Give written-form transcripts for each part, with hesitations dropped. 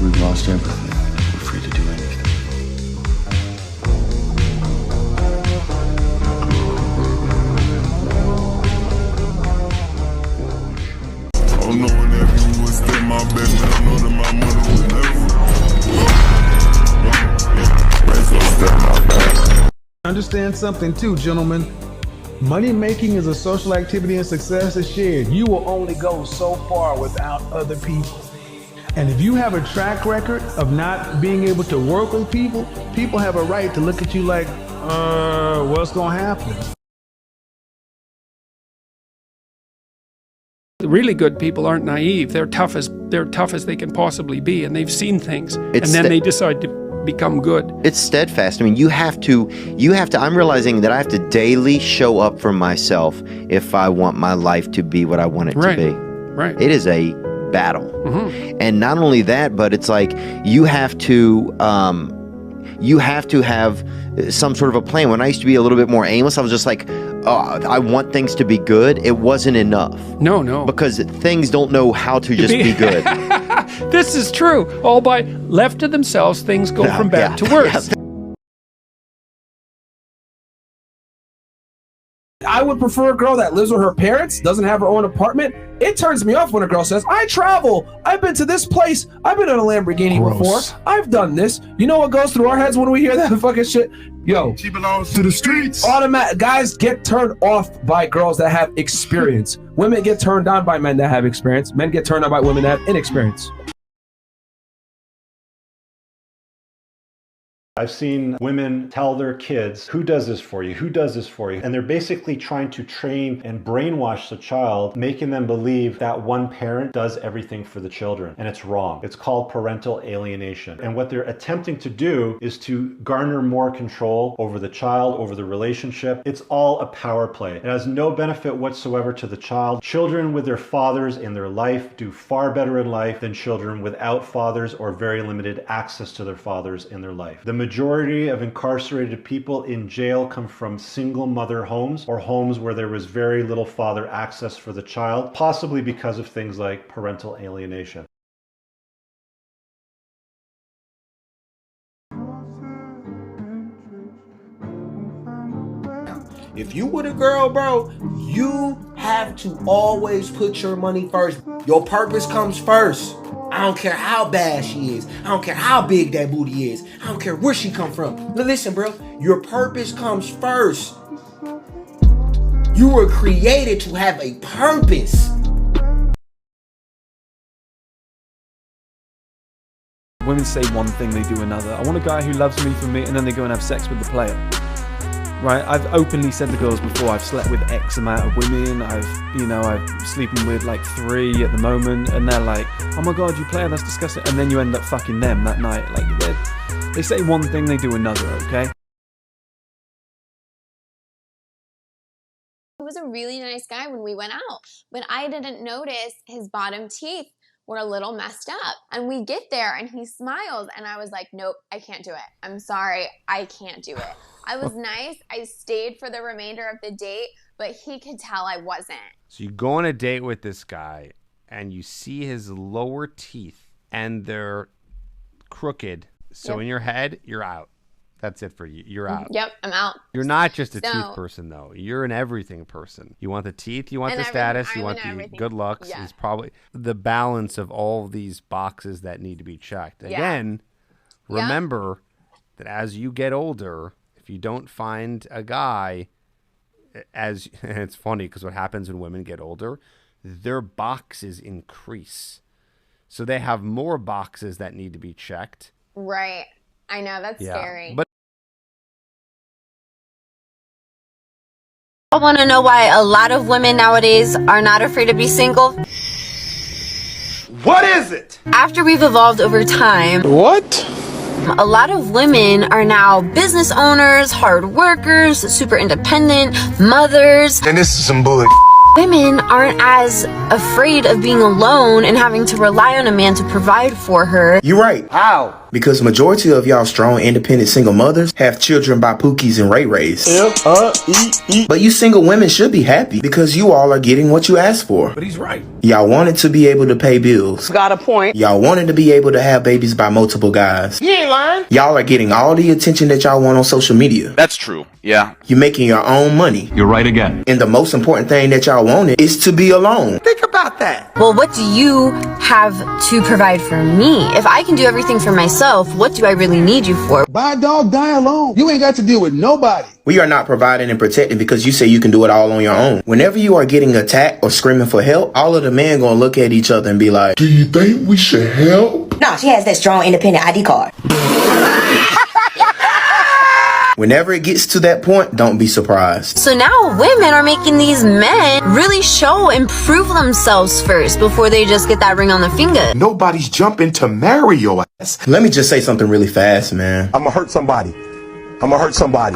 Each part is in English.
after we've lost everything, we're free to do anything. Oh, no, whenever you would stay my baby, I know that my mother would never. Raise up, step my back. Understand something too, gentlemen. Money making is a social activity and success is shared. You will only go so far without other people. And if you have a track record of not being able to work with people, people have a right to look at you like, what's gonna happen? Really good people aren't naive. They're tough as they can possibly be, and they've seen things, and then they decide to become good. It's steadfast. I mean, you have to, I'm realizing that I have to daily show up for myself if I want my life to be what I want it to be. Right. It is a battle. And not only that, but it's like you have to have some sort of a plan. When I used to be a little bit more aimless, I was just like, I want things to be good. It wasn't enough. No. Because things don't know how to just be good. This is true. All by left to themselves, things go from bad to worse. I would prefer a girl that lives with her parents, doesn't have her own apartment. It turns me off when a girl says, I travel, I've been to this place, I've been in a Lamborghini before, I've done this. You know what goes through our heads when we hear that fucking shit? Yo, She belongs to the streets. automatic guys get turned off by girls that have experience. Women get turned on by men that have experience. Men get turned on by women that have inexperience. I've seen women tell their kids, who does this for you? Who does this for you? And they're basically trying to train and brainwash the child, making them believe that one parent does everything for the children. And it's wrong. It's called parental alienation. And what they're attempting to do is to garner more control over the child, over the relationship. It's all a power play. It has no benefit whatsoever to the child. Children with their fathers in their life do far better in life than children without fathers or very limited access to their fathers in their life. The majority of incarcerated people in jail come from single mother homes or homes where there was very little father access for the child, possibly because of things like parental alienation. If you with a girl, bro, you have to always put your money first. Your purpose comes first. I don't care how bad she is. I don't care how big that booty is. I don't care where she come from. Now listen, bro, your purpose comes first. You were created to have a purpose. Women say one thing, they do another. I want a guy who loves me for me, and then they go and have sex with the player. Right, I've openly said to girls before, I've slept with X amount of women, I'm sleeping with like 3 at the moment, and they're like, oh my god, you player, that's disgusting, and then you end up fucking them that night. Like, they say one thing, they do another, okay? He was a really nice guy when we went out, but I didn't notice his bottom teeth were a little messed up. And we get there and he smiles and I was like, nope, I can't do it. I'm sorry, I can't do it. I was nice. I stayed for the remainder of the date, but he could tell I wasn't. So you go on a date with this guy and you see his lower teeth and they're crooked. So in your head, you're out. That's it for you. You're out. Yep, I'm out. You're not just a teeth person, though. You're an everything person. You want the teeth, you want the status, you want the good looks. Yeah. Is probably the balance of all these boxes that need to be checked. Again, remember that as you get older, if you don't find a guy, and it's funny because what happens when women get older, their boxes increase. So they have more boxes that need to be checked. Right. I know, that's scary. But I want to know why a lot of women nowadays are not afraid to be single. What is it? After we've evolved over time. What? A lot of women are now business owners, hard workers, super independent, mothers. And this is some bullet. Women aren't as afraid of being alone and having to rely on a man to provide for her. You're right. How? Because majority of y'all strong, independent single mothers have children by Pookies and Ray Rays. But you single women should be happy because you all are getting what you asked for. But he's right. Y'all wanted to be able to pay bills. Got a point. Y'all wanted to be able to have babies by multiple guys. You ain't lying. Y'all are getting all the attention that y'all want on social media. That's true. Yeah. You're making your own money. You're right again. And the most important thing that y'all wanted is to be alone. Think about that. Well, what do you have to provide for me? If I can do everything for myself, what do I really need you for? Buy a dog, die alone. You ain't got to deal with nobody. We are not providing and protecting because you say you can do it all on your own. Whenever you are getting attacked or screaming for help, all of the men gonna look at each other and be like, Do you think we should help? No, she has that strong independent ID card. Whenever it gets to that point, don't be surprised. So now women are making these men really show and prove themselves first before they just get that ring on the finger. Nobody's jumping to marry your ass. Let me just say something really fast, man. I'ma hurt somebody.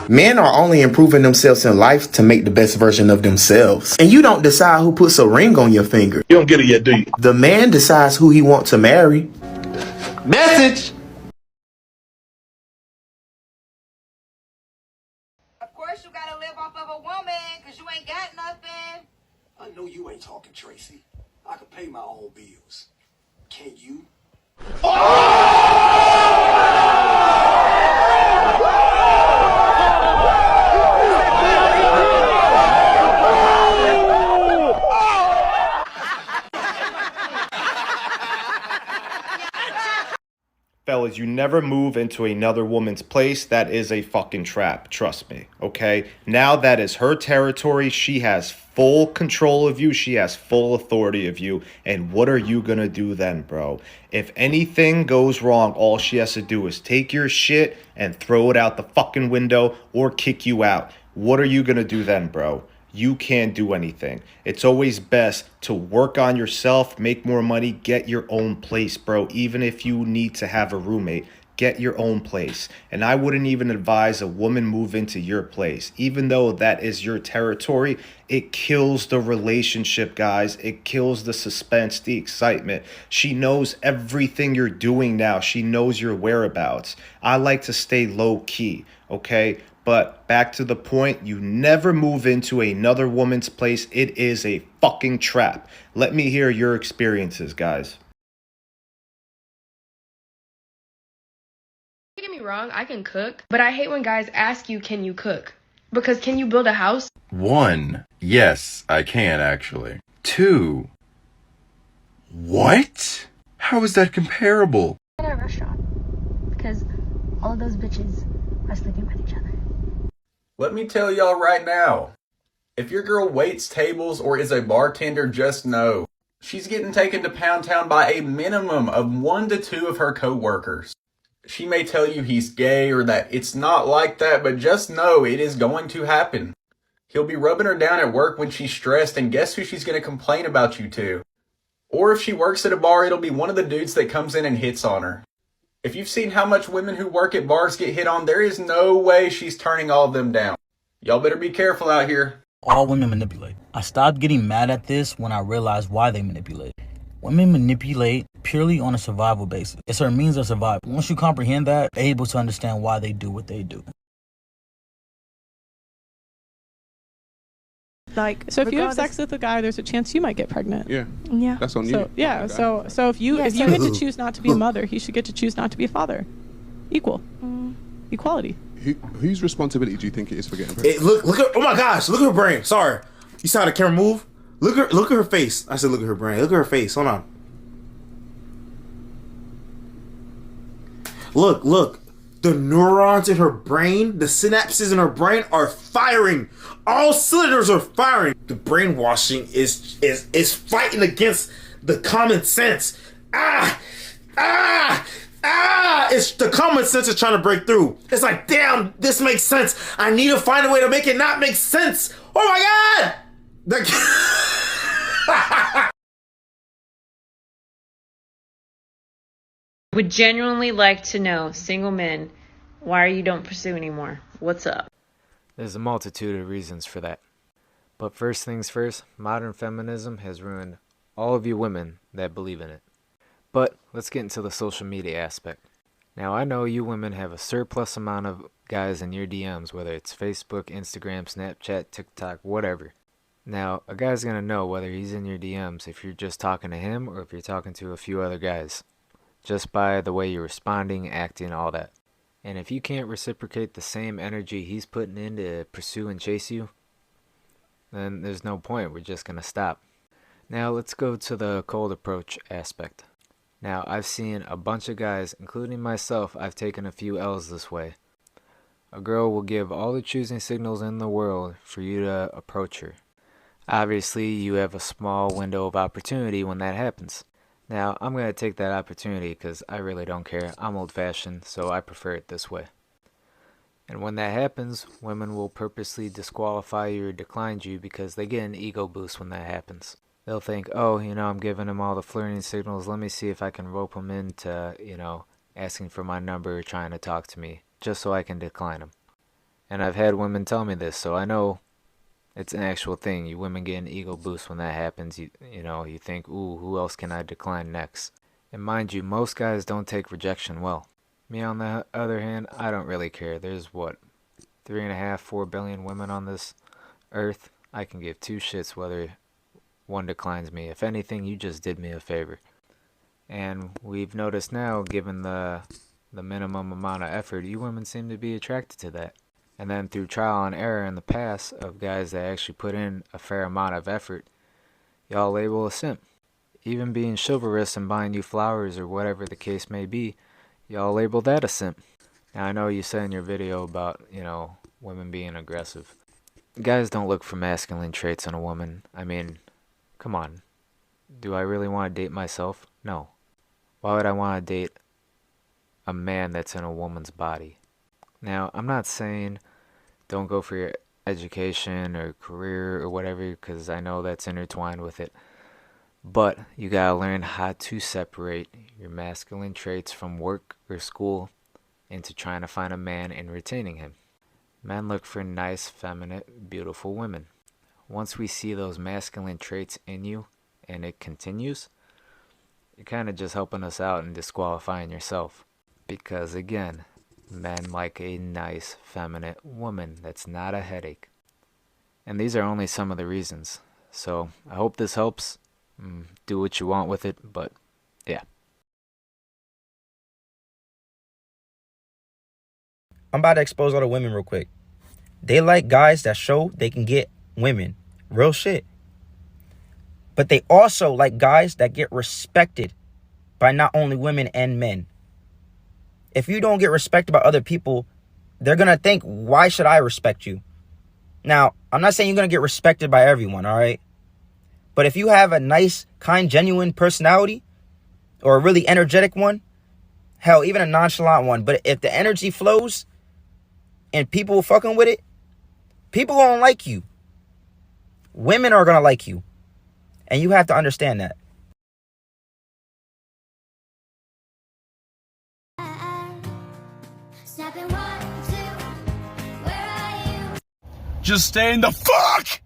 Men are only improving themselves in life to make the best version of themselves. And you don't decide who puts a ring on your finger. You don't get it yet, do you? The man decides who he wants to marry. Message. Of course you gotta live off of a woman, cause you ain't got nothing. I know you ain't talking, Tracy. I can pay my own bills. Can you? Fellas, you never move into another woman's place. That is a fucking trap. Trust me, okay? Now that is her territory. She has full control of you. She has full authority of you. And what are you gonna do then, bro? If anything goes wrong, all she has to do is take your shit and throw it out the fucking window or kick you out. What are you gonna do then, bro? You can't do anything. It's always best to work on yourself, make more money, get your own place, bro. Even if you need to have a roommate, get your own place. And I wouldn't even advise a woman move into your place. Even though that is your territory, it kills the relationship, guys. It kills the suspense, the excitement. She knows everything you're doing now. She knows your whereabouts. I like to stay low key, okay? But back to the point, you never move into another woman's place. It is a fucking trap. Let me hear your experiences, guys. Don't get me wrong, I can cook, but I hate when guys ask you, can you cook? Because can you build a house? 1, yes, I can actually. 2, what? How is that comparable? In a restaurant, because all of those bitches are sleeping with each other. Let me tell y'all right now, if your girl waits tables or is a bartender, just know she's getting taken to Pound Town by a minimum of 1 to 2 of her co-workers. She may tell you he's gay or that it's not like that, but just know it is going to happen. He'll be rubbing her down at work when she's stressed, and guess who she's going to complain about you to? Or if she works at a bar, it'll be one of the dudes that comes in and hits on her. If you've seen how much women who work at bars get hit on, there is no way she's turning all of them down. Y'all better be careful out here. All women manipulate. I stopped getting mad at this when I realized why they manipulate. Women manipulate purely on a survival basis. It's their means of survival. Once you comprehend that, you're able to understand why they do what they do. Like, so if you have sex with a guy, there's a chance you might get pregnant. Yeah. Yeah. That's on so, you. Yeah. So if you get to choose not to be a mother, he should get to choose not to be a father. Equal. Equality. Whose responsibility do you think it is for getting pregnant? Look at, oh my gosh, look at her brain. Sorry. You saw the camera move? Look at her face. I said look at her brain. Look at her face. Hold on. Look. The neurons in her brain, the synapses in her brain are firing. All cylinders are firing. The brainwashing is fighting against the common sense. It's the common sense is trying to break through. It's like, damn, this makes sense. I need to find a way to make it not make sense. Oh my God! Would genuinely like to know, single men, why you don't pursue anymore? What's up? There's a multitude of reasons for that. But first things first, modern feminism has ruined all of you women that believe in it. But let's get into the social media aspect. Now, I know you women have a surplus amount of guys in your DMs, whether it's Facebook, Instagram, Snapchat, TikTok, whatever. Now, a guy's going to know whether he's in your DMs if you're just talking to him or if you're talking to a few other guys, just by the way you're responding, acting, all that. And if you can't reciprocate the same energy he's putting in to pursue and chase you, then there's no point. We're just going to stop. Now, let's go to the cold approach aspect. Now, I've seen a bunch of guys, including myself, I've taken a few L's this way. A girl will give all the choosing signals in the world for you to approach her. Obviously, you have a small window of opportunity when that happens. Now, I'm going to take that opportunity because I really don't care. I'm old-fashioned, so I prefer it this way. And when that happens, women will purposely disqualify you or decline you because they get an ego boost when that happens. They'll think, oh, I'm giving him all the flirting signals. Let me see if I can rope him into, asking for my number or trying to talk to me, just so I can decline him. And I've had women tell me this, so I know it's an actual thing. You women get an ego boost when that happens. You think, ooh, who else can I decline next? And mind you, most guys don't take rejection well. Me, on the other hand, I don't really care. There's, 3.5, 4 billion women on this earth. I can give two shits whether one declines me. If anything, you just did me a favor. And we've noticed now, given the minimum amount of effort, you women seem to be attracted to that. And then through trial and error in the past of guys that actually put in a fair amount of effort, y'all label a simp. Even being chivalrous and buying you flowers or whatever the case may be, y'all label that a simp. Now, I know you said in your video about, women being aggressive. Guys don't look for masculine traits in a woman. I mean, come on. Do I really want to date myself? No. Why would I want to date a man that's in a woman's body? Now, I'm not saying don't go for your education or career or whatever, because I know that's intertwined with it. But you gotta learn how to separate your masculine traits from work or school into trying to find a man and retaining him. Men look for nice, feminine, beautiful women. Once we see those masculine traits in you and it continues, you're kind of just helping us out and disqualifying yourself. Because again, men like a nice, feminine woman that's not a headache. And these are only some of the reasons. So I hope this helps. Do what you want with it, but yeah. I'm about to expose all the women real quick. They like guys that show they can get women. Real shit. But they also like guys that get respected by not only women and men. If you don't get respected by other people, they're going to think, why should I respect you? Now, I'm not saying you're going to get respected by everyone, all right? But if you have a nice, kind, genuine personality or a really energetic one, hell, even a nonchalant one, but if the energy flows and people fucking with it, people gonna like you. Women are gonna like you. And you have to understand that. Just staying the fuck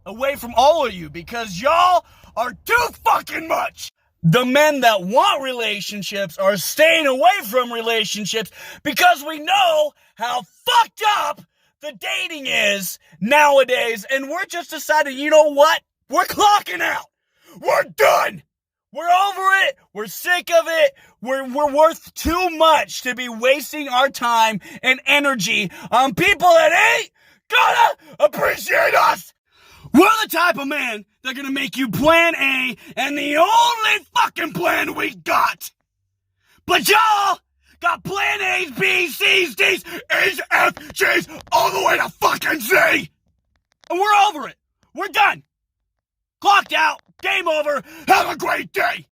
away from all of you because y'all are too fucking much. The men that want relationships are staying away from relationships because we know how fucked up the dating is nowadays, and we're just deciding, you know what? We're clocking out. We're done. We're over it. We're sick of it. We're worth too much to be wasting our time and energy on people that ain't gonna appreciate us. We're the type of men that are gonna make you plan A and the only fucking plan we got. But y'all got plan A's, B's, C's, D's, E's, F, G's, all the way to fucking Z. And we're over it. We're done. Clocked out. Game over. Have a great day.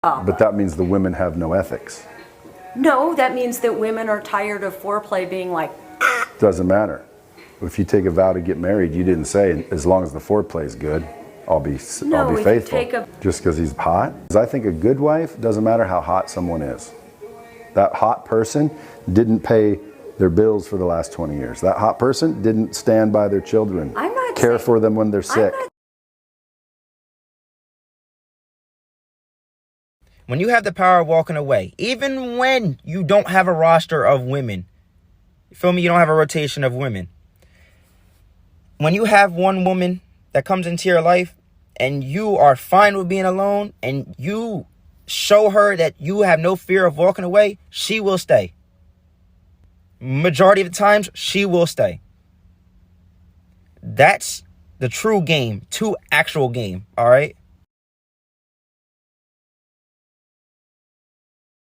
But that means the women have no ethics. No, that means that women are tired of foreplay being like, Doesn't matter. If you take a vow to get married, you didn't say, as long as the foreplay is good, I'll be faithful. Just because he's hot? 'Cause I think a good wife, doesn't matter how hot someone is. That hot person didn't pay their bills for the last 20 years. That hot person didn't stand by their children, care for them when they're sick. When you have the power of walking away, even when you don't have a roster of women, you feel me? You don't have a rotation of women. When you have one woman that comes into your life and you are fine with being alone and you show her that you have no fear of walking away, she will stay. Majority of the times, she will stay. That's the true game to actual game, all right?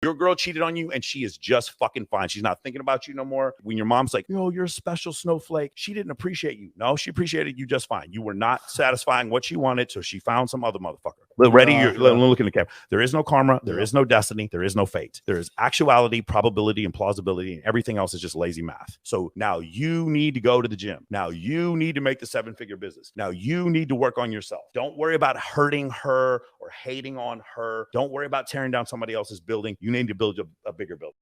Your girl cheated on you and she is just fucking fine. She's not thinking about you no more. When your mom's like, yo, you're a special snowflake, she didn't appreciate you. No, she appreciated you just fine. You were not satisfying what she wanted, so she found some other motherfucker. Ready? Look in the camera. There is no karma. There is no destiny. There is no fate. There is actuality, probability, and plausibility, and everything else is just lazy math. So now you need to go to the gym. Now you need to make the 7-figure business. Now you need to work on yourself. Don't worry about hurting her or hating on her. Don't worry about tearing down somebody else's building. You need to build a bigger building.